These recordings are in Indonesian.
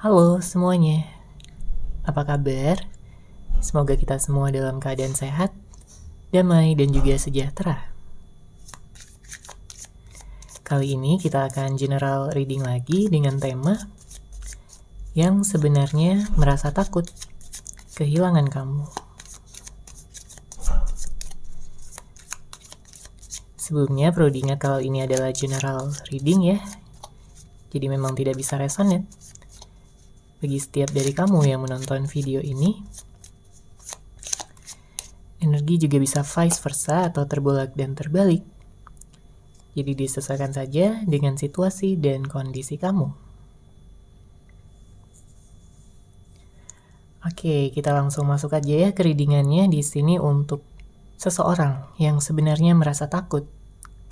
Halo semuanya, apa kabar? Semoga kita semua dalam keadaan sehat, damai, dan juga sejahtera. Kali ini kita akan general reading lagi dengan tema yang sebenarnya merasa takut kehilangan kamu. Sebelumnya perlu diingat kalau ini adalah general reading ya, jadi memang tidak bisa resonate bagi setiap dari kamu yang menonton video ini. Energi juga bisa vice versa atau terbolak dan terbalik. Jadi disesuaikan saja dengan situasi dan kondisi kamu. Oke, kita langsung masuk aja ya ke readingannya. Di sini untuk seseorang yang sebenarnya merasa takut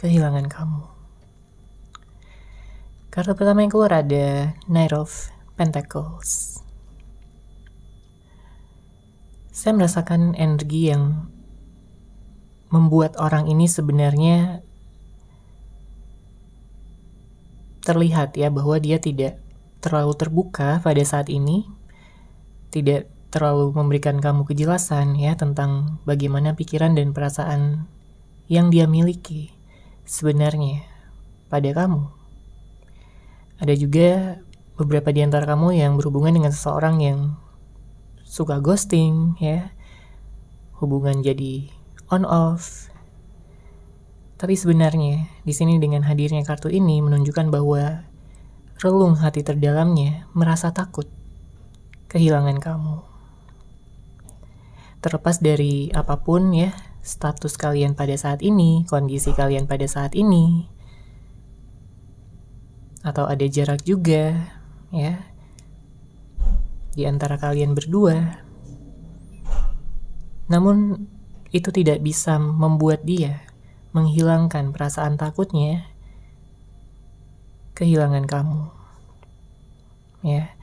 kehilangan kamu. Kartu pertama yang keluar ada Knight of Pentacles. Saya merasakan energi yang membuat orang ini sebenarnya terlihat ya bahwa dia tidak terlalu terbuka pada saat ini, tidak terlalu memberikan kamu kejelasan ya tentang bagaimana pikiran dan perasaan yang dia miliki sebenarnya pada kamu. Ada juga beberapa di antara kamu yang berhubungan dengan seseorang yang suka ghosting ya, hubungan jadi on off. Tapi sebenarnya di sini dengan hadirnya kartu ini menunjukkan bahwa relung hati terdalamnya merasa takut kehilangan kamu. Terlepas dari apapun ya, status kalian pada saat ini, kondisi kalian pada saat ini, atau ada jarak juga ya di antara kalian berdua. Namun itu tidak bisa membuat dia menghilangkan perasaan takutnya kehilangan kamu. Ya.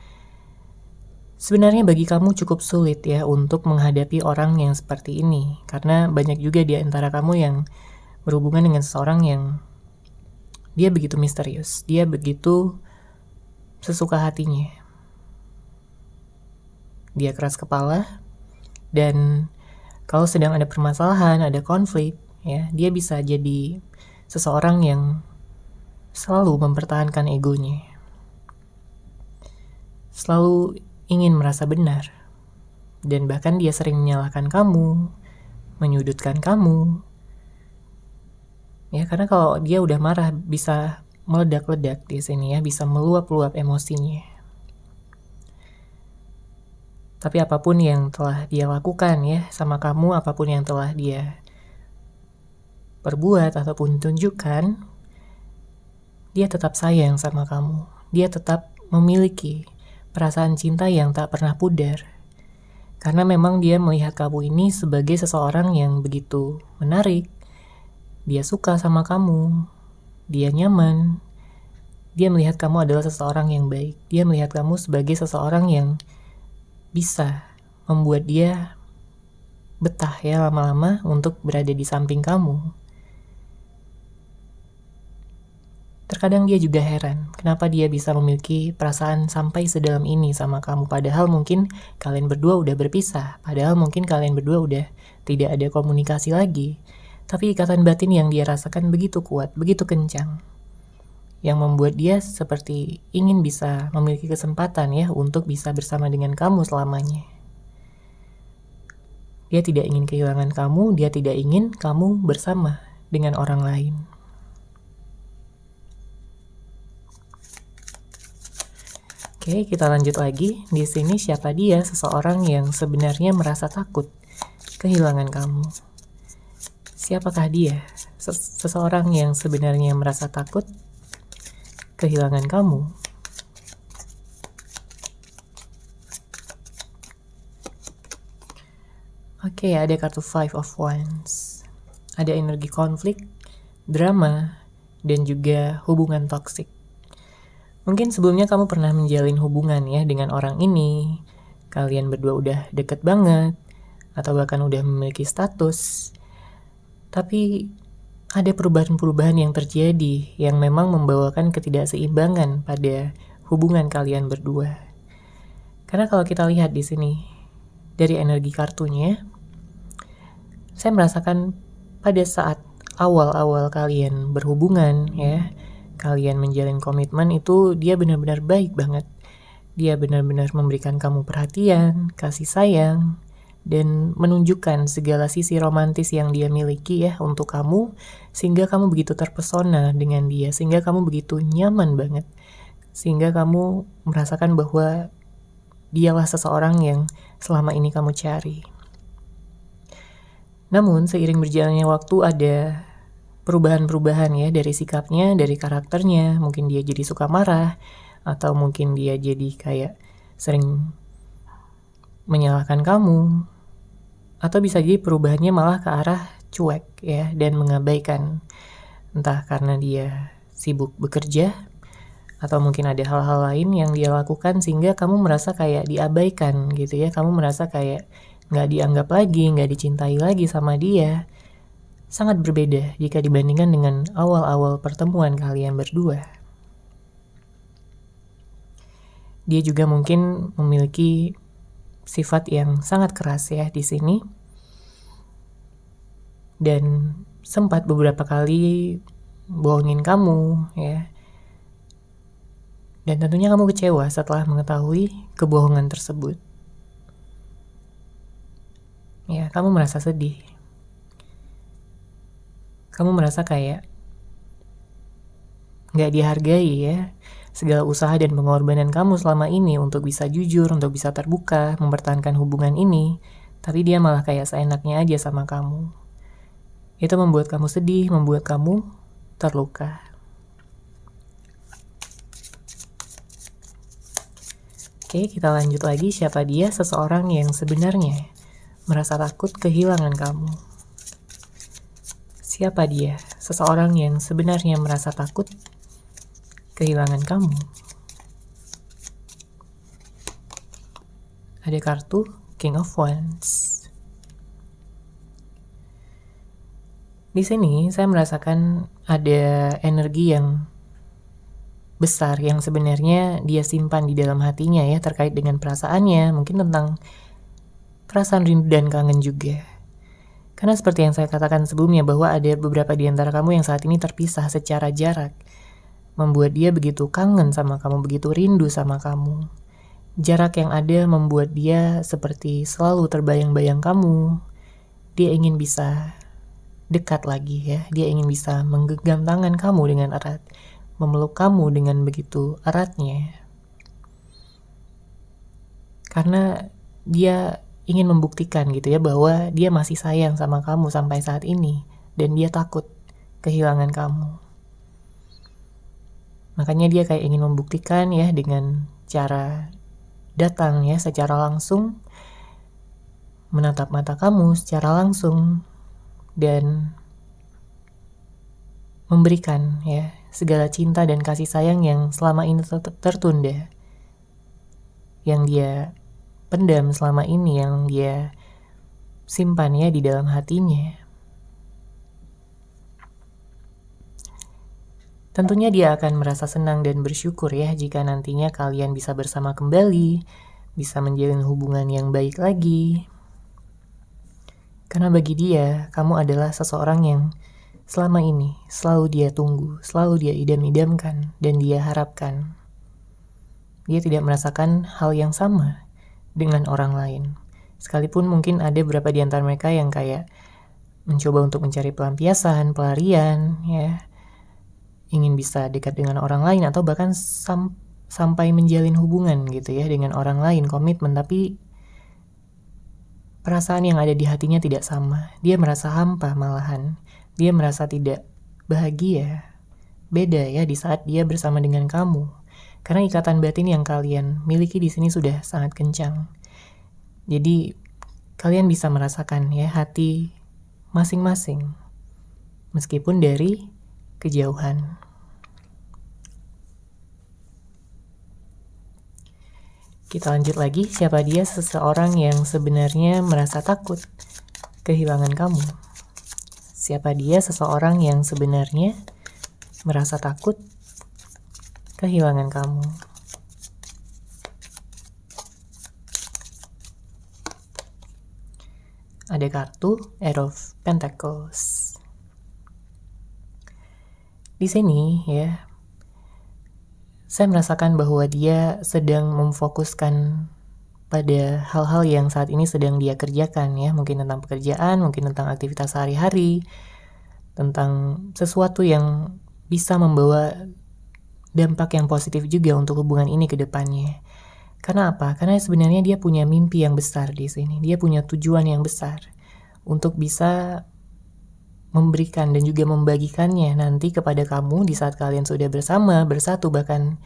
Sebenarnya bagi kamu cukup sulit ya untuk menghadapi orang yang seperti ini, karena banyak juga di antara kamu yang berhubungan dengan seseorang yang dia begitu misterius, dia begitu sesuka hatinya. Dia keras kepala, dan kalau sedang ada permasalahan, ada konflik, ya, dia bisa jadi seseorang yang selalu mempertahankan egonya. Selalu ingin merasa benar. Dan bahkan dia sering menyalahkan kamu, menyudutkan kamu. Ya, karena kalau dia udah marah bisa meledak-ledak di sini ya, bisa meluap-luap emosinya. Tapi apapun yang telah dia lakukan ya sama kamu, apapun yang telah dia perbuat ataupun tunjukkan, dia tetap sayang sama kamu. Dia tetap memiliki perasaan cinta yang tak pernah pudar. Karena memang dia melihat kamu ini sebagai seseorang yang begitu menarik. Dia suka sama kamu, dia nyaman, dia melihat kamu adalah seseorang yang baik, dia melihat kamu sebagai seseorang yang bisa membuat dia betah ya lama-lama untuk berada di samping kamu. Terkadang dia juga heran, kenapa dia bisa memiliki perasaan sampai sedalam ini sama kamu, padahal mungkin kalian berdua udah berpisah, padahal mungkin kalian berdua udah tidak ada komunikasi lagi. Tapi ikatan batin yang dia rasakan begitu kuat, begitu kencang, yang membuat dia seperti ingin bisa memiliki kesempatan ya untuk bisa bersama dengan kamu selamanya. Dia tidak ingin kehilangan kamu, dia tidak ingin kamu bersama dengan orang lain. Oke, kita lanjut lagi. Di sini siapa dia? Seseorang yang sebenarnya merasa takut kehilangan kamu. Siapakah dia? Seseorang yang sebenarnya merasa takut kehilangan kamu. Oke, ada kartu Five of Wands. Ada energi konflik, drama, dan juga hubungan toksik. Mungkin sebelumnya kamu pernah menjalin hubungan ya dengan orang ini. Kalian berdua udah deket banget, atau bahkan udah memiliki status. Tapi ada perubahan-perubahan yang terjadi yang memang membawakan ketidakseimbangan pada hubungan kalian berdua. Karena kalau kita lihat di sini dari energi kartunya, saya merasakan pada saat awal-awal kalian berhubungan ya, kalian menjalin komitmen itu dia benar-benar baik banget. Dia benar-benar memberikan kamu perhatian, kasih sayang, dan menunjukkan segala sisi romantis yang dia miliki ya untuk kamu, sehingga kamu begitu terpesona dengan dia, sehingga kamu begitu nyaman banget, sehingga kamu merasakan bahwa dialah seseorang yang selama ini kamu cari. Namun seiring berjalannya waktu ada perubahan-perubahan ya dari sikapnya, dari karakternya. Mungkin dia jadi suka marah, atau mungkin dia jadi kayak sering menyalahkan kamu, atau bisa jadi perubahannya malah ke arah cuek ya dan mengabaikan. Entah karena dia sibuk bekerja, atau mungkin ada hal-hal lain yang dia lakukan sehingga kamu merasa kayak diabaikan gitu ya. Kamu merasa kayak nggak dianggap lagi, nggak dicintai lagi sama dia. Sangat berbeda jika dibandingkan dengan awal-awal pertemuan kalian berdua. Dia juga mungkin memiliki sifat yang sangat keras ya di sini. Dan sempat beberapa kali bohongin kamu ya. Dan tentunya kamu kecewa setelah mengetahui kebohongan tersebut. Ya, kamu merasa sedih. Kamu merasa kayak gak dihargai ya. Segala usaha dan pengorbanan kamu selama ini untuk bisa jujur, untuk bisa terbuka, mempertahankan hubungan ini. Tapi dia malah kayak seenaknya aja sama kamu. Itu membuat kamu sedih, membuat kamu terluka. Oke, kita lanjut lagi. Siapa dia? Seseorang yang sebenarnya merasa takut kehilangan kamu. Siapa dia? Seseorang yang sebenarnya merasa takut kehilangan kamu. Ada kartu King of Wands. Di sini saya merasakan ada energi yang besar yang sebenarnya dia simpan di dalam hatinya ya, terkait dengan perasaannya, mungkin tentang perasaan rindu dan kangen juga. Karena seperti yang saya katakan sebelumnya bahwa ada beberapa di antara kamu yang saat ini terpisah secara jarak, membuat dia begitu kangen sama kamu, begitu rindu sama kamu. Jarak yang ada membuat dia seperti selalu terbayang-bayang kamu. Dia ingin bisa dekat lagi ya, dia ingin bisa menggenggam tangan kamu dengan erat, memeluk kamu dengan begitu eratnya. Karena dia ingin membuktikan gitu ya bahwa dia masih sayang sama kamu sampai saat ini, dan dia takut kehilangan kamu. Makanya dia kayak ingin membuktikan ya dengan cara datang ya secara langsung, menatap mata kamu secara langsung, dan memberikan ya segala cinta dan kasih sayang yang selama ini tertunda, yang dia pendam selama ini, yang dia simpan ya di dalam hatinya. Tentunya dia akan merasa senang dan bersyukur ya jika nantinya kalian bisa bersama kembali, bisa menjalin hubungan yang baik lagi. Karena bagi dia, kamu adalah seseorang yang selama ini selalu dia tunggu, selalu dia idam-idamkan, dan dia harapkan. Dia tidak merasakan hal yang sama dengan orang lain. Sekalipun mungkin ada beberapa di antara mereka yang kayak mencoba untuk mencari pelampiasan, pelarian, ya, ingin bisa dekat dengan orang lain, atau bahkan sampai menjalin hubungan gitu ya dengan orang lain, komitmen, tapi perasaan yang ada di hatinya tidak sama. Dia merasa hampa malahan. Dia merasa tidak bahagia. Beda ya di saat dia bersama dengan kamu. Karena ikatan batin yang kalian miliki di sini sudah sangat kencang. Jadi kalian bisa merasakan ya hati masing-masing meskipun dari kejauhan. Kita lanjut lagi. Siapa dia? Seseorang yang sebenarnya merasa takut kehilangan kamu. Siapa dia? Seseorang yang sebenarnya merasa takut kehilangan kamu. ada kartu Eight of Pentacles. Di sini ya, saya merasakan bahwa dia sedang memfokuskan pada hal-hal yang saat ini sedang dia kerjakan ya, mungkin tentang pekerjaan, mungkin tentang aktivitas sehari-hari, tentang sesuatu yang bisa membawa dampak yang positif juga untuk hubungan ini ke depannya. Karena apa? Karena sebenarnya dia punya mimpi yang besar di sini. Dia punya tujuan yang besar untuk bisa memberikan dan juga membagikannya nanti kepada kamu di saat kalian sudah bersama, bersatu, bahkan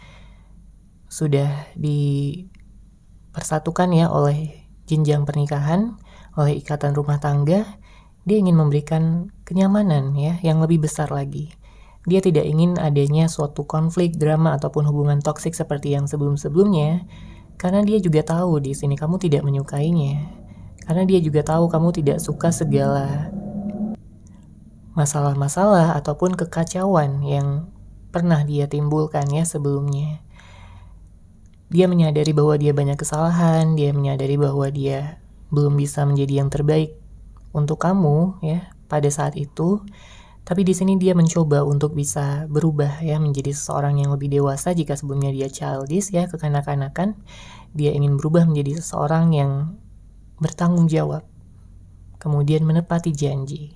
sudah dipersatukan ya oleh jenjang pernikahan, oleh ikatan rumah tangga. Dia ingin memberikan kenyamanan ya yang lebih besar lagi. Dia tidak ingin adanya suatu konflik, drama, ataupun hubungan toksik seperti yang sebelum-sebelumnya, karena dia juga tahu di sini kamu tidak menyukainya. Karena dia juga tahu kamu tidak suka segala masalah-masalah ataupun kekacauan yang pernah dia timbulkan ya sebelumnya. Dia menyadari bahwa dia banyak kesalahan, dia menyadari bahwa dia belum bisa menjadi yang terbaik untuk kamu ya pada saat itu. Tapi di sini dia mencoba untuk bisa berubah ya menjadi seseorang yang lebih dewasa. Jika sebelumnya dia childish ya, kekanak-kanakan, dia ingin berubah menjadi seseorang yang bertanggung jawab, kemudian menepati janji.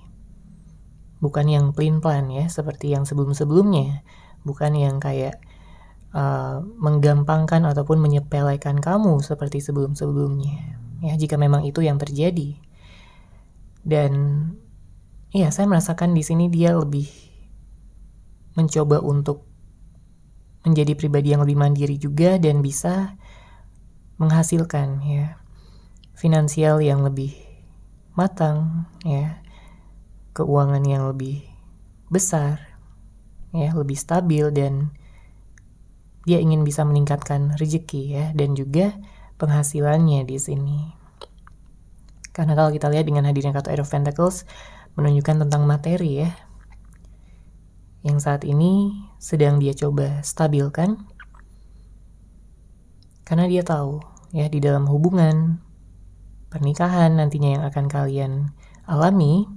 Bukan yang pelin-pelan ya, seperti yang sebelum-sebelumnya. Bukan yang kayak menggampangkan ataupun menyepelekan kamu seperti sebelum-sebelumnya. Ya, jika memang itu yang terjadi. Dan ya, saya merasakan di sini dia lebih mencoba untuk menjadi pribadi yang lebih mandiri juga dan bisa menghasilkan ya finansial yang lebih matang ya, keuangan yang lebih besar ya, lebih stabil, dan dia ingin bisa meningkatkan rezeki ya dan juga penghasilannya di sini. Karena kalau kita lihat dengan hadirnya kartu Eight of Pentacles menunjukkan tentang materi ya, yang saat ini sedang dia coba stabilkan. Karena dia tahu ya di dalam hubungan pernikahan nantinya yang akan kalian alami,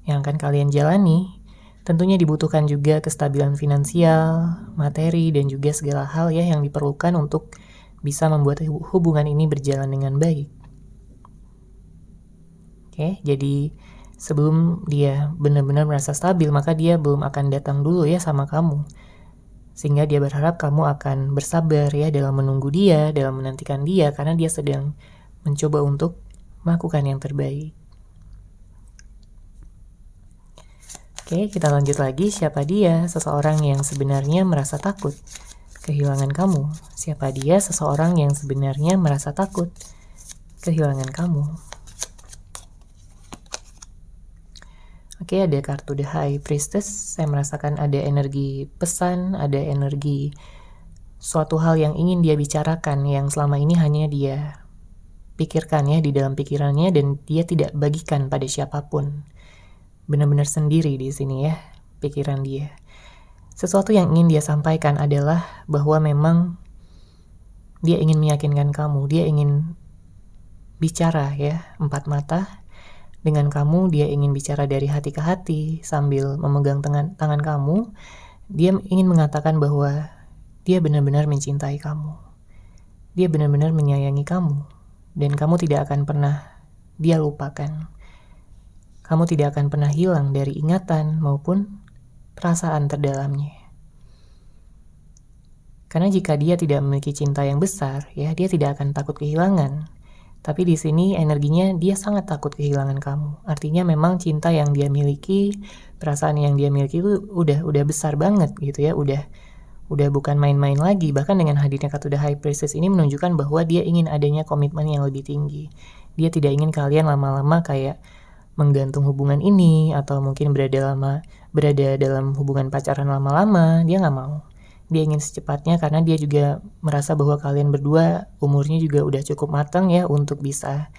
yang akan kalian jalani, tentunya dibutuhkan juga kestabilan finansial, materi, dan juga segala hal ya yang diperlukan untuk bisa membuat hubungan ini berjalan dengan baik. Oke, jadi sebelum dia benar-benar merasa stabil, maka dia belum akan datang dulu ya sama kamu. Sehingga dia berharap kamu akan bersabar ya dalam menunggu dia, dalam menantikan dia, karena dia sedang mencoba untuk melakukan yang terbaik. Oke, kita lanjut lagi. Siapa dia? Seseorang yang sebenarnya merasa takut kehilangan kamu. Siapa dia? Seseorang yang sebenarnya merasa takut kehilangan kamu. Oke, ada kartu The High Priestess. Saya merasakan ada energi pesan, ada energi suatu hal yang ingin dia bicarakan, yang selama ini hanya dia pikirkan ya di dalam pikirannya, dan dia tidak bagikan pada siapapun. Benar-benar sendiri di sini ya pikiran dia. Sesuatu yang ingin dia sampaikan adalah bahwa memang dia ingin meyakinkan kamu, dia ingin bicara ya empat mata dengan kamu. Dia ingin bicara dari hati ke hati sambil memegang tangan kamu. Dia ingin mengatakan bahwa dia benar-benar mencintai kamu, dia benar-benar menyayangi kamu, dan kamu tidak akan pernah dia lupakan. Kamu tidak akan pernah hilang dari ingatan maupun perasaan terdalamnya. Karena jika dia tidak memiliki cinta yang besar, ya dia tidak akan takut kehilangan. Tapi di sini energinya dia sangat takut kehilangan kamu. Artinya memang cinta yang dia miliki, perasaan yang dia miliki itu udah besar banget gitu ya, udah bukan main-main lagi. Bahkan dengan hadirnya kartu The High Priestess ini menunjukkan bahwa dia ingin adanya komitmen yang lebih tinggi. Dia tidak ingin kalian lama-lama kayak menggantung hubungan ini, atau mungkin berada dalam hubungan pacaran lama-lama. Dia nggak mau. Dia ingin secepatnya, karena dia juga merasa bahwa kalian berdua umurnya juga udah cukup matang ya untuk bisa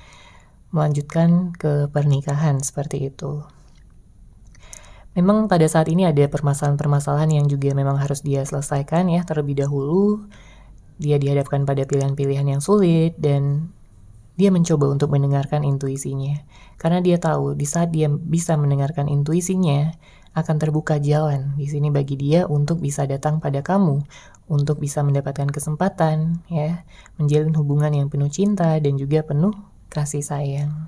melanjutkan ke pernikahan seperti itu. Memang pada saat ini ada permasalahan-permasalahan yang juga memang harus dia selesaikan ya terlebih dahulu. Dia dihadapkan pada pilihan-pilihan yang sulit, dan dia mencoba untuk mendengarkan intuisinya. Karena dia tahu di saat dia bisa mendengarkan intuisinya, akan terbuka jalan di sini bagi dia untuk bisa datang pada kamu, untuk bisa mendapatkan kesempatan, ya, menjalin hubungan yang penuh cinta dan juga penuh kasih sayang.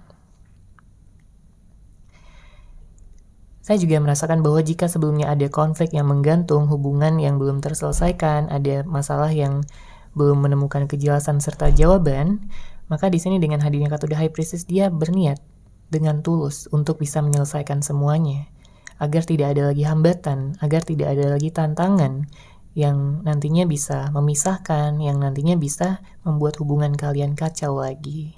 Saya juga merasakan bahwa jika sebelumnya ada konflik yang menggantung, hubungan yang belum terselesaikan, ada masalah yang belum menemukan kejelasan serta jawaban, maka di sini dengan hadirnya kartu The High Priestess, dia berniat dengan tulus untuk bisa menyelesaikan semuanya, agar tidak ada lagi hambatan, agar tidak ada lagi tantangan yang nantinya bisa memisahkan, yang nantinya bisa membuat hubungan kalian kacau lagi.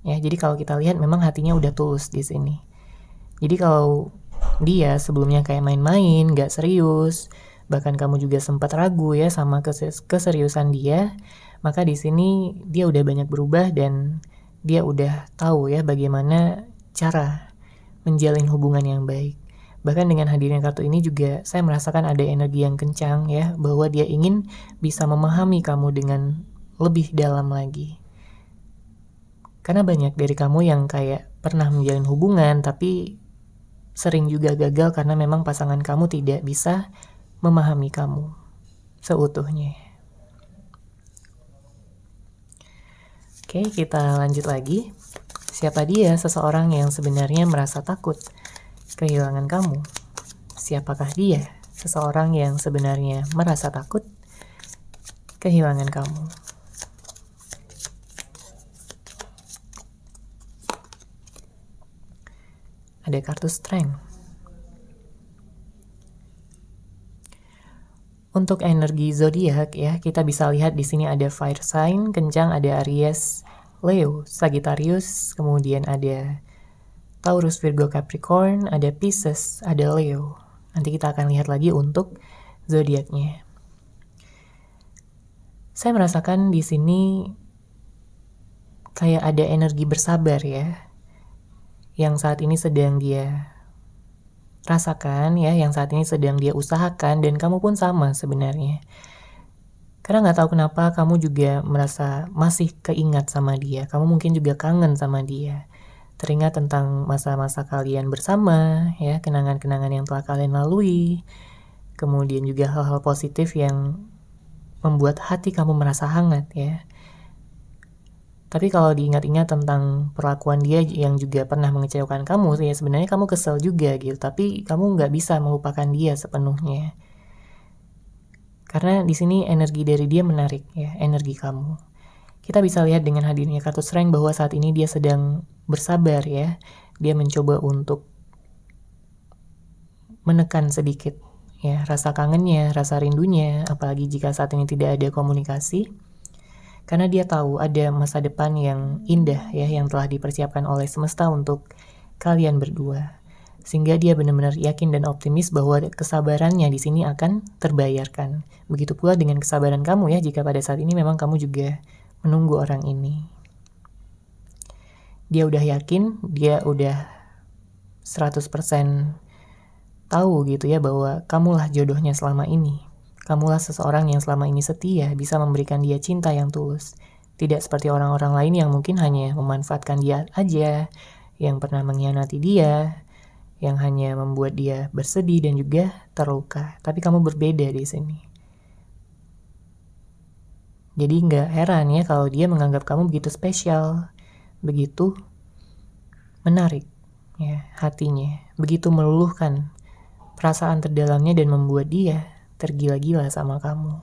Ya, jadi kalau kita lihat memang hatinya udah tulus di sini. Jadi kalau dia sebelumnya kayak main-main, gak serius, bahkan kamu juga sempat ragu ya sama keseriusan dia, maka di sini dia udah banyak berubah dan dia udah tahu ya bagaimana cara menjalin hubungan yang baik. Bahkan dengan hadirnya kartu ini juga saya merasakan ada energi yang kencang ya, bahwa dia ingin bisa memahami kamu dengan lebih dalam lagi. Karena banyak dari kamu yang kayak pernah menjalin hubungan tapi sering juga gagal karena memang pasangan kamu tidak bisa memahami kamu seutuhnya. Oke, kita lanjut lagi. Siapa dia seseorang yang sebenarnya merasa takut kehilangan kamu? Siapakah dia seseorang yang sebenarnya merasa takut kehilangan kamu? Ada kartu Strength. Untuk energi zodiak ya, kita bisa lihat di sini ada fire sign, kencang ada Aries, Leo, Sagittarius, kemudian ada Taurus, Virgo, Capricorn, ada Pisces, ada Leo. Nanti kita akan lihat lagi untuk zodiaknya. Saya merasakan di sini kayak ada energi bersabar ya, yang saat ini sedang dia rasakan ya, yang saat ini sedang dia usahakan, dan kamu pun sama sebenarnya. Karena gak tahu kenapa kamu juga merasa masih keingat sama dia, kamu mungkin juga kangen sama dia, teringat tentang masa-masa kalian bersama ya, kenangan-kenangan yang telah kalian lalui, kemudian juga hal-hal positif yang membuat hati kamu merasa hangat ya. Tapi kalau diingat-ingat tentang perlakuan dia yang juga pernah mengecewakan kamu, ya sebenarnya kamu kesel juga gitu. Tapi kamu nggak bisa melupakan dia sepenuhnya. Karena di sini energi dari dia menarik ya, energi kamu. Kita bisa lihat dengan hadirnya kartu Strength bahwa saat ini dia sedang bersabar ya. Dia mencoba untuk menekan sedikit ya rasa kangennya, rasa rindunya, apalagi jika saat ini tidak ada komunikasi. Karena dia tahu ada masa depan yang indah ya, yang telah dipersiapkan oleh semesta untuk kalian berdua. Sehingga dia benar-benar yakin dan optimis bahwa kesabarannya di sini akan terbayarkan. Begitu pula dengan kesabaran kamu ya, jika pada saat ini memang kamu juga menunggu orang ini. Dia udah yakin, dia udah 100% tahu gitu ya bahwa kamulah jodohnya selama ini. Kamulah seseorang yang selama ini setia, bisa memberikan dia cinta yang tulus. Tidak seperti orang-orang lain yang mungkin hanya memanfaatkan dia aja, yang pernah mengkhianati dia, yang hanya membuat dia bersedih dan juga terluka. Tapi kamu berbeda di sini. Jadi nggak heran ya kalau dia menganggap kamu begitu spesial, begitu menarik ya hatinya, begitu meluluhkan perasaan terdalamnya dan membuat dia tergila-gila sama kamu.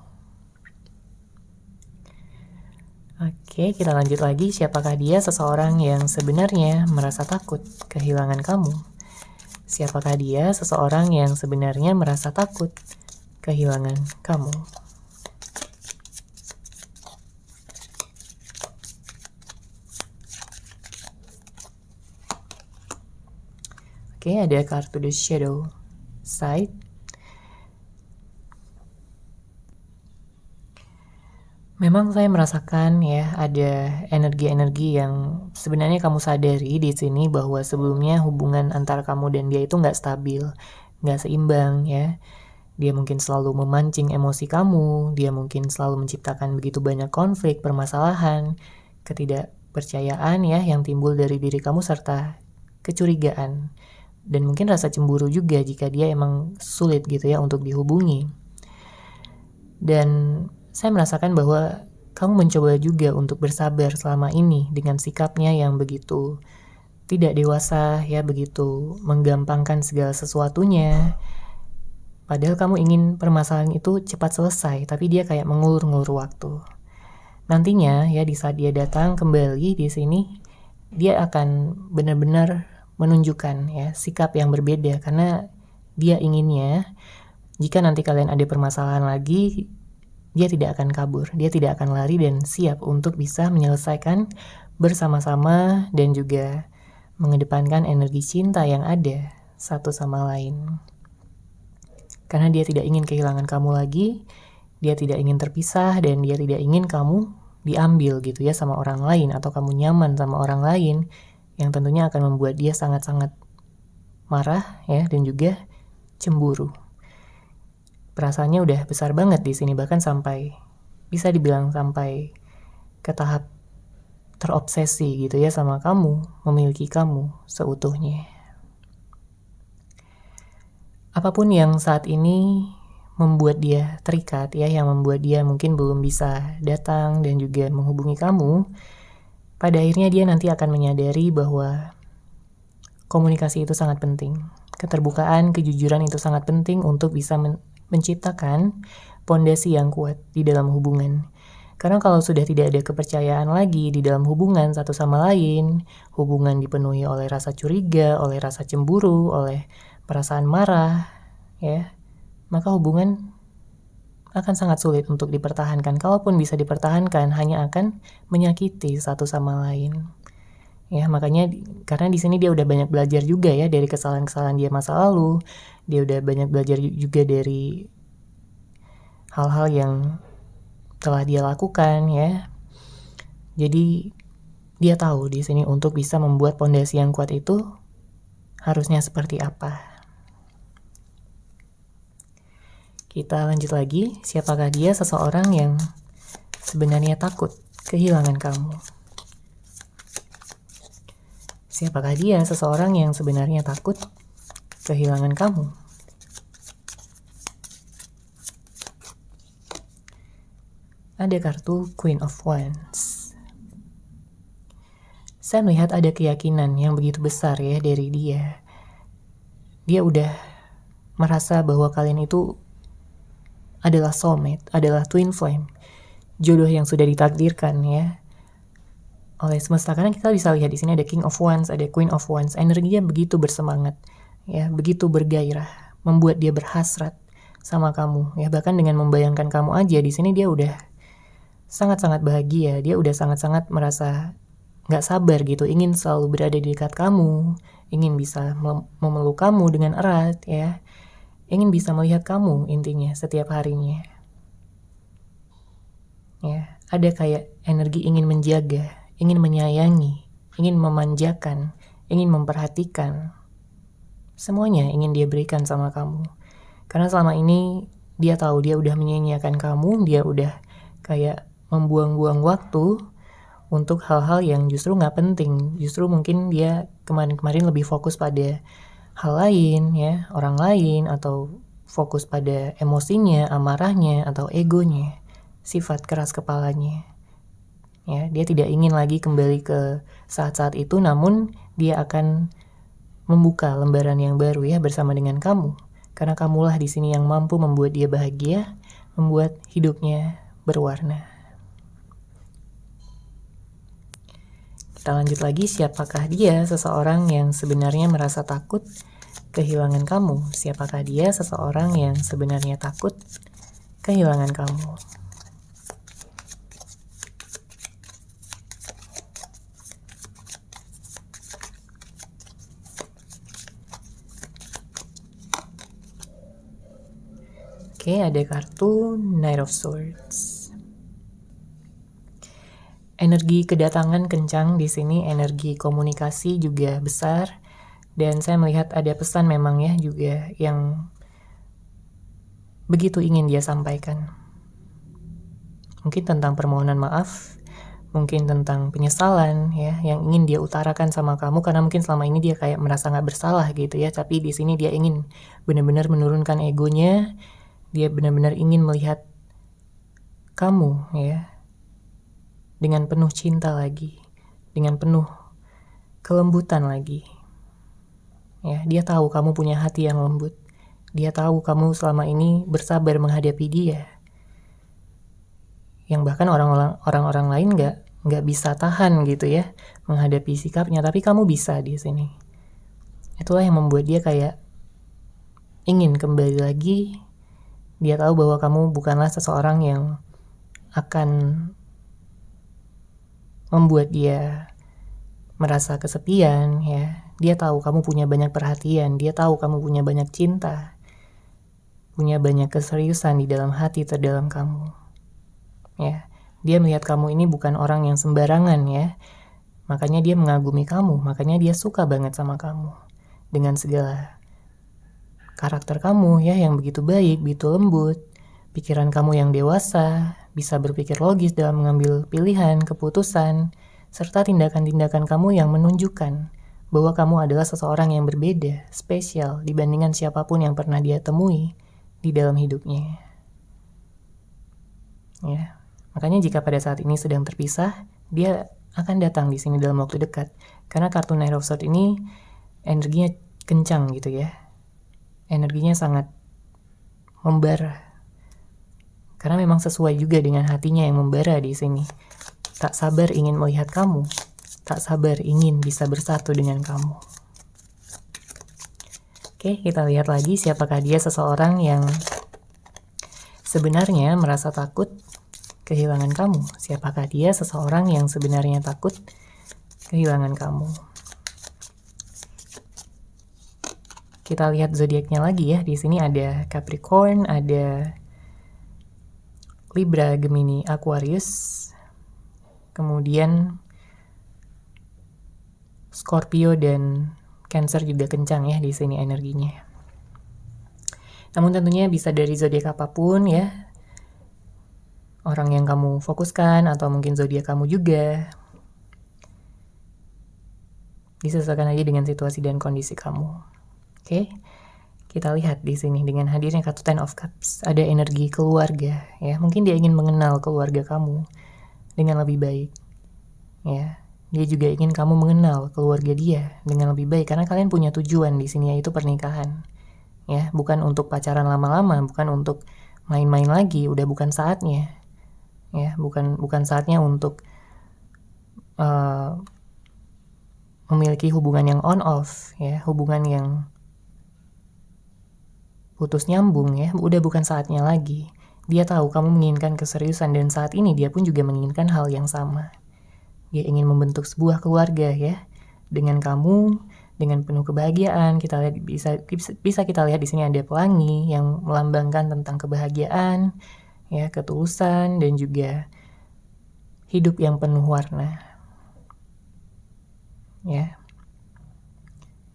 Oke, kita lanjut lagi. Siapakah dia seseorang yang sebenarnya merasa takut kehilangan kamu? Siapakah dia seseorang yang sebenarnya merasa takut kehilangan kamu? Oke, ada kartu The Shadow Side. Memang saya merasakan ya ada energi-energi yang sebenarnya kamu sadari di sini bahwa sebelumnya hubungan antara kamu dan dia itu nggak stabil, nggak seimbang ya. Dia mungkin selalu memancing emosi kamu, dia mungkin selalu menciptakan begitu banyak konflik, permasalahan, ketidakpercayaan ya yang timbul dari diri kamu serta kecurigaan. Dan mungkin rasa cemburu juga jika dia emang sulit gitu ya untuk dihubungi. Dan saya merasakan bahwa kamu mencoba juga untuk bersabar selama ini dengan sikapnya yang begitu tidak dewasa ya, begitu menggampangkan segala sesuatunya. Padahal kamu ingin permasalahan itu cepat selesai, tapi dia kayak mengulur-ngulur waktu. Nantinya ya di saat dia datang kembali di sini, dia akan benar-benar menunjukkan ya sikap yang berbeda, karena dia inginnya jika nanti kalian ada permasalahan lagi, dia tidak akan kabur, dia tidak akan lari dan siap untuk bisa menyelesaikan bersama-sama dan juga mengedepankan energi cinta yang ada satu sama lain. Karena dia tidak ingin kehilangan kamu lagi, dia tidak ingin terpisah, dan dia tidak ingin kamu diambil gitu ya sama orang lain, atau kamu nyaman sama orang lain, yang tentunya akan membuat dia sangat-sangat marah ya, dan juga cemburu. Perasaannya udah besar banget di sini, bahkan sampai bisa dibilang sampai ke tahap terobsesi gitu ya sama kamu, memiliki kamu seutuhnya. Apapun yang saat ini membuat dia terikat ya, yang membuat dia mungkin belum bisa datang dan juga menghubungi kamu, pada akhirnya dia nanti akan menyadari bahwa komunikasi itu sangat penting. Keterbukaan, kejujuran itu sangat penting untuk bisa menciptakan pondasi yang kuat di dalam hubungan. Karena kalau sudah tidak ada kepercayaan lagi di dalam hubungan satu sama lain, hubungan dipenuhi oleh rasa curiga, oleh rasa cemburu, oleh perasaan marah, ya, maka hubungan akan sangat sulit untuk dipertahankan. Kalaupun bisa dipertahankan, hanya akan menyakiti satu sama lain. Ya, makanya karena di sini dia udah banyak belajar juga ya dari kesalahan-kesalahan dia masa lalu. Dia udah banyak belajar juga dari hal-hal yang telah dia lakukan ya. Jadi dia tahu di sini untuk bisa membuat pondasi yang kuat itu harusnya seperti apa. Kita lanjut lagi. Siapakah dia? Seseorang yang sebenarnya takut kehilangan kamu. Siapakah dia? Seseorang yang sebenarnya takut kehilangan kamu. Ada kartu Queen of Wands. Saya melihat ada keyakinan yang begitu besar ya dari dia. Dia udah merasa bahwa kalian itu adalah soulmate, adalah twin flame, jodoh yang sudah ditakdirkan ya oleh semesta. Karena kita bisa lihat di sini ada King of Wands, ada Queen of Wands. Energinya begitu bersemangat, ya, begitu bergairah, membuat dia berhasrat sama kamu. Ya, bahkan dengan membayangkan kamu aja di sini dia udah sangat-sangat bahagia. Dia udah sangat-sangat merasa nggak sabar gitu, ingin selalu berada di dekat kamu, ingin bisa memeluk kamu dengan erat, ya, ingin bisa melihat kamu intinya setiap harinya. Ya, ada kayak energi ingin menjaga, ingin menyayangi, ingin memanjakan, ingin memperhatikan. Semuanya ingin dia berikan sama kamu. Karena selama ini dia tahu dia udah menyia-nyiakan kamu, dia udah kayak membuang-buang waktu untuk hal-hal yang justru nggak penting. Justru mungkin dia kemarin-kemarin lebih fokus pada hal lain, ya, orang lain, atau fokus pada emosinya, amarahnya, atau egonya, sifat keras kepalanya. Ya, dia tidak ingin lagi kembali ke saat-saat itu, namun dia akan membuka lembaran yang baru ya bersama dengan kamu. Karena kamulah di sini yang mampu membuat dia bahagia, membuat hidupnya berwarna. Kita lanjut lagi, siapakah dia? Seseorang yang sebenarnya merasa takut kehilangan kamu. Siapakah dia? Seseorang yang sebenarnya takut kehilangan kamu. Oke, ada kartu Knight of Swords. Energi kedatangan kencang di sini, energi komunikasi juga besar, dan saya melihat ada pesan memang ya juga yang begitu ingin dia sampaikan. Mungkin tentang permohonan maaf, mungkin tentang penyesalan ya, yang ingin dia utarakan sama kamu, karena mungkin selama ini dia kayak merasa nggak bersalah gitu ya, tapi di sini dia ingin benar-benar menurunkan egonya, dia benar-benar ingin melihat kamu ya dengan penuh cinta lagi, dengan penuh kelembutan lagi. Ya, dia tahu kamu punya hati yang lembut. Dia tahu kamu selama ini bersabar menghadapi dia. Yang bahkan orang-orang lain nggak bisa tahan gitu ya menghadapi sikapnya, tapi kamu bisa di sini. Itulah yang membuat dia kayak ingin kembali lagi. Dia tahu bahwa kamu bukanlah seseorang yang akan membuat dia merasa kesepian ya. Dia tahu kamu punya banyak perhatian, dia tahu kamu punya banyak cinta, punya banyak keseriusan di dalam hati terdalam kamu. Ya, dia melihat kamu ini bukan orang yang sembarangan ya. Makanya dia mengagumi kamu, makanya dia suka banget sama kamu. Dengan segala karakter kamu ya yang begitu baik, begitu lembut, pikiran kamu yang dewasa, bisa berpikir logis dalam mengambil pilihan, keputusan, serta tindakan-tindakan kamu yang menunjukkan bahwa kamu adalah seseorang yang berbeda, spesial dibandingkan siapapun yang pernah dia temui di dalam hidupnya. Ya. Makanya jika pada saat ini sedang terpisah, dia akan datang di sini dalam waktu dekat. Karena kartu Knight of Swords ini energinya kencang gitu ya. Energinya sangat membara. Karena memang sesuai juga dengan hatinya yang membara di sini. Tak sabar ingin melihat kamu. Tak sabar ingin bisa bersatu dengan kamu. Oke, kita lihat lagi siapakah dia seseorang yang sebenarnya merasa takut kehilangan kamu. Siapakah dia seseorang yang sebenarnya takut kehilangan kamu. Kita lihat zodiaknya lagi ya. Di sini ada Capricorn, ada Libra, Gemini, Aquarius, kemudian Scorpio dan Cancer juga kencang ya di sini energinya. Namun tentunya bisa dari zodiak apapun ya. Orang yang kamu fokuskan atau mungkin zodiak kamu juga. Disesuaikan aja dengan situasi dan kondisi kamu. Oke. Kita lihat di sini dengan hadirnya kartu Ten of Cups, ada energi keluarga ya. Mungkin dia ingin mengenal keluarga kamu dengan lebih baik. Ya. Dia juga ingin kamu mengenal keluarga dia dengan lebih baik karena kalian punya tujuan di sini yaitu pernikahan. Ya, bukan untuk pacaran lama-lama, bukan untuk main-main lagi, udah bukan saatnya. Ya, bukan saatnya untuk memiliki hubungan yang on off ya, hubungan yang putus nyambung ya, udah bukan saatnya lagi. Dia tahu kamu menginginkan keseriusan dan saat ini dia pun juga menginginkan hal yang sama. Dia ingin membentuk sebuah keluarga ya dengan kamu, dengan penuh kebahagiaan. Kita lihat bisa kita lihat di sini ada pelangi yang melambangkan tentang kebahagiaan, ya, ketulusan dan juga hidup yang penuh warna. Ya.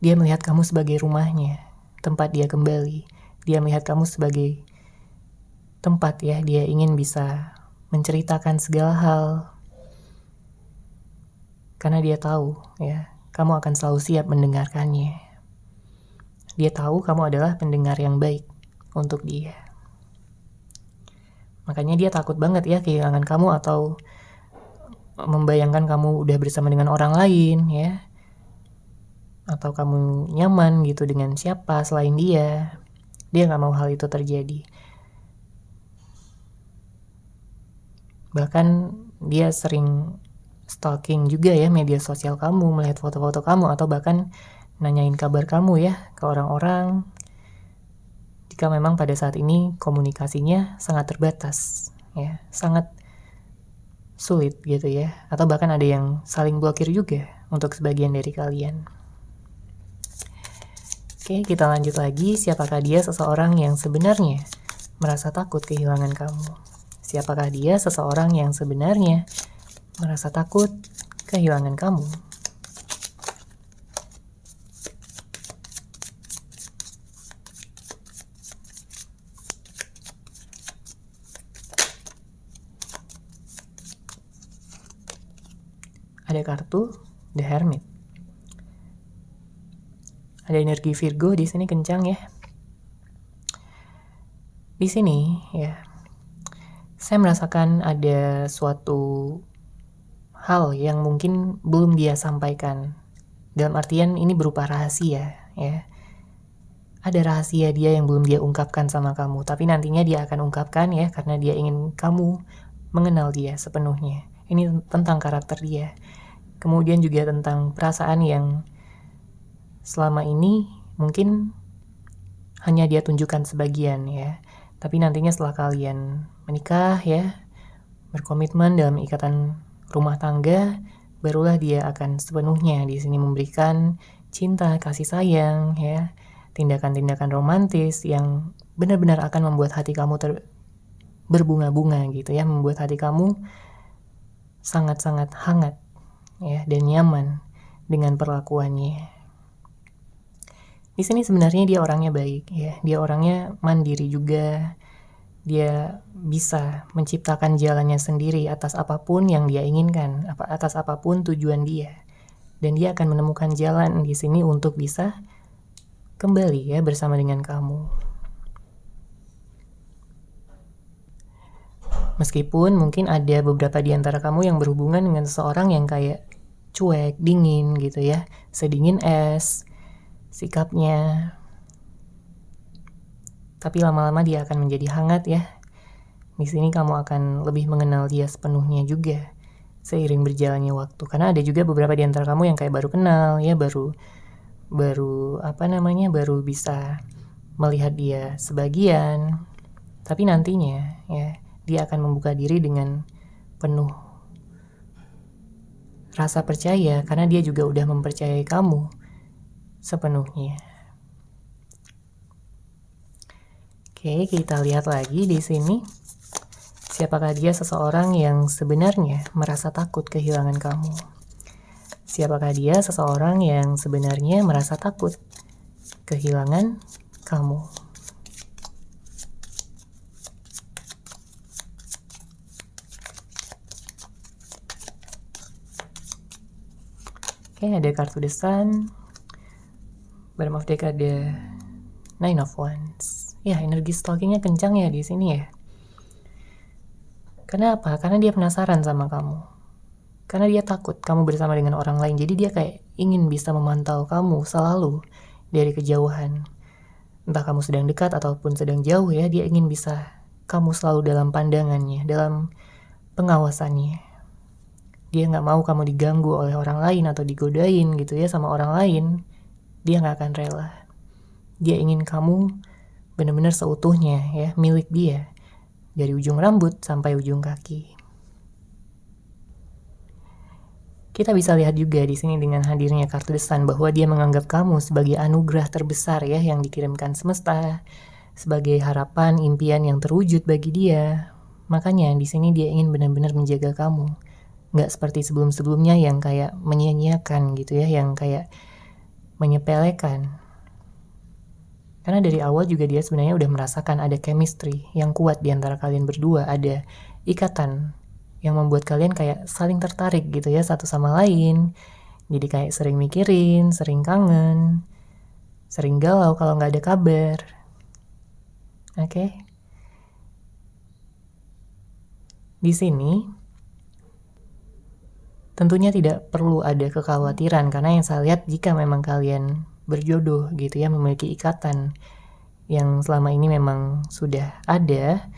Dia melihat kamu sebagai rumahnya, tempat dia kembali. Dia melihat kamu sebagai tempat ya, dia ingin bisa menceritakan segala hal. Karena dia tahu ya, kamu akan selalu siap mendengarkannya. Dia tahu kamu adalah pendengar yang baik untuk dia. Makanya dia takut banget ya kehilangan kamu atau membayangkan kamu udah bersama dengan orang lain ya. Atau kamu nyaman gitu dengan siapa selain dia. Dia gak mau hal itu terjadi. Bahkan dia sering stalking juga ya media sosial kamu, melihat foto-foto kamu, atau bahkan nanyain kabar kamu ya ke orang-orang. Jika memang pada saat ini komunikasinya sangat terbatas ya, sangat sulit gitu ya, atau bahkan ada yang saling blokir juga untuk sebagian dari kalian. Oke, kita lanjut lagi. Siapakah dia seseorang yang sebenarnya merasa takut kehilangan kamu? Siapakah dia seseorang yang sebenarnya merasa takut kehilangan kamu? kartu The Hermit. Ada energi Virgo di sini kencang ya. Di sini ya, saya merasakan ada suatu hal yang mungkin belum dia sampaikan. Dalam artian ini berupa rahasia ya. Ada rahasia dia yang belum dia ungkapkan sama kamu, tapi nantinya dia akan ungkapkan ya, karena dia ingin kamu mengenal dia sepenuhnya. Ini tentang karakter dia. Kemudian juga tentang perasaan yang selama ini mungkin hanya dia tunjukkan sebagian ya. Tapi nantinya setelah kalian menikah ya, berkomitmen dalam ikatan rumah tangga, barulah dia akan sepenuhnya di sini memberikan cinta, kasih sayang ya, tindakan-tindakan romantis yang benar-benar akan membuat hati kamu berbunga-bunga gitu ya, membuat hati kamu sangat-sangat hangat ya dan nyaman dengan perlakuannya. Di sini sebenarnya dia orangnya baik ya, dia orangnya mandiri juga, dia bisa menciptakan jalannya sendiri atas apapun yang dia inginkan, atas apapun tujuan dia, dan dia akan menemukan jalan di sini untuk bisa kembali ya bersama dengan kamu. Meskipun mungkin ada beberapa di antara kamu yang berhubungan dengan seseorang yang kayak cuek, dingin gitu ya, sedingin es sikapnya, tapi lama-lama dia akan menjadi hangat ya. Di sini kamu akan lebih mengenal dia sepenuhnya juga seiring berjalannya waktu, karena ada juga beberapa di antara kamu yang kayak baru kenal ya, baru bisa melihat dia sebagian, tapi nantinya ya dia akan membuka diri dengan penuh rasa percaya, karena dia juga udah mempercayai kamu sepenuhnya. Oke, kita lihat lagi di sini. Siapakah dia seseorang yang sebenarnya merasa takut kehilangan kamu? Siapakah dia seseorang yang sebenarnya merasa takut kehilangan kamu? Oke, ada kartu The Sun. Bottom of deck ada Nine of Wands. Ya, energi stalkingnya kencang ya di sini ya. Kenapa? Karena dia penasaran sama kamu. Karena dia takut kamu bersama dengan orang lain. Jadi dia kayak ingin bisa memantau kamu selalu dari kejauhan. Entah kamu sedang dekat ataupun sedang jauh ya, dia ingin bisa kamu selalu dalam pandangannya, dalam pengawasannya. Dia nggak mau kamu diganggu oleh orang lain atau digodain gitu ya sama orang lain. Dia nggak akan rela. Dia ingin kamu benar-benar seutuhnya ya, milik dia, dari ujung rambut sampai ujung kaki. Kita bisa lihat juga di sini dengan hadirnya kartu The Sun bahwa dia menganggap kamu sebagai anugerah terbesar ya yang dikirimkan semesta, sebagai harapan, impian yang terwujud bagi dia. Makanya di sini dia ingin benar-benar menjaga kamu. Nggak seperti sebelum-sebelumnya yang kayak menyia-nyiakan gitu ya, yang kayak menyepelekan. Karena dari awal juga dia sebenarnya udah merasakan ada chemistry yang kuat di antara kalian berdua, ada ikatan yang membuat kalian kayak saling tertarik gitu ya satu sama lain. Jadi kayak sering mikirin, sering kangen, sering galau kalau nggak ada kabar. Oke. Di sini tentunya tidak perlu ada kekhawatiran, karena yang saya lihat jika memang kalian berjodoh gitu ya, memiliki ikatan yang selama ini memang sudah ada,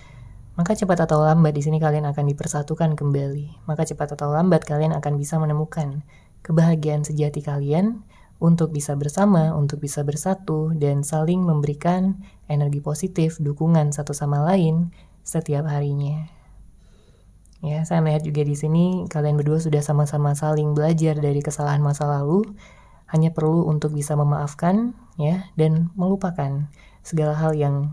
maka cepat atau lambat di sini kalian akan dipersatukan kembali. Maka cepat atau lambat kalian akan bisa menemukan kebahagiaan sejati kalian untuk bisa bersama, untuk bisa bersatu, dan saling memberikan energi positif, dukungan satu sama lain setiap harinya. Ya, saya melihat juga di sini kalian berdua sudah sama-sama saling belajar dari kesalahan masa lalu. Hanya perlu untuk bisa memaafkan ya dan melupakan segala hal yang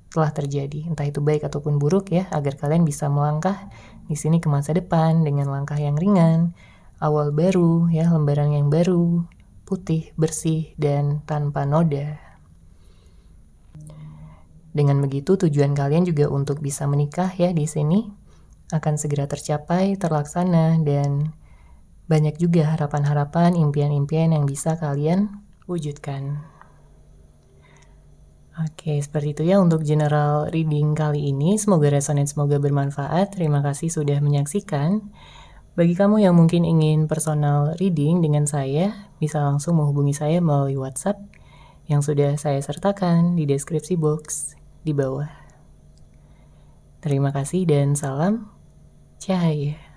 telah terjadi, entah itu baik ataupun buruk ya, agar kalian bisa melangkah di sini ke masa depan dengan langkah yang ringan, awal baru ya, lembaran yang baru, putih, bersih dan tanpa noda. Dengan begitu tujuan kalian juga untuk bisa menikah ya di sini akan segera tercapai, terlaksana, dan banyak juga harapan-harapan, impian-impian yang bisa kalian wujudkan. Oke, seperti itu ya untuk general reading kali ini. Semoga resonate, semoga bermanfaat. Terima kasih sudah menyaksikan. Bagi kamu yang mungkin ingin personal reading dengan saya, bisa langsung menghubungi saya melalui WhatsApp yang sudah saya sertakan di deskripsi box di bawah. Terima kasih dan salam cahaya.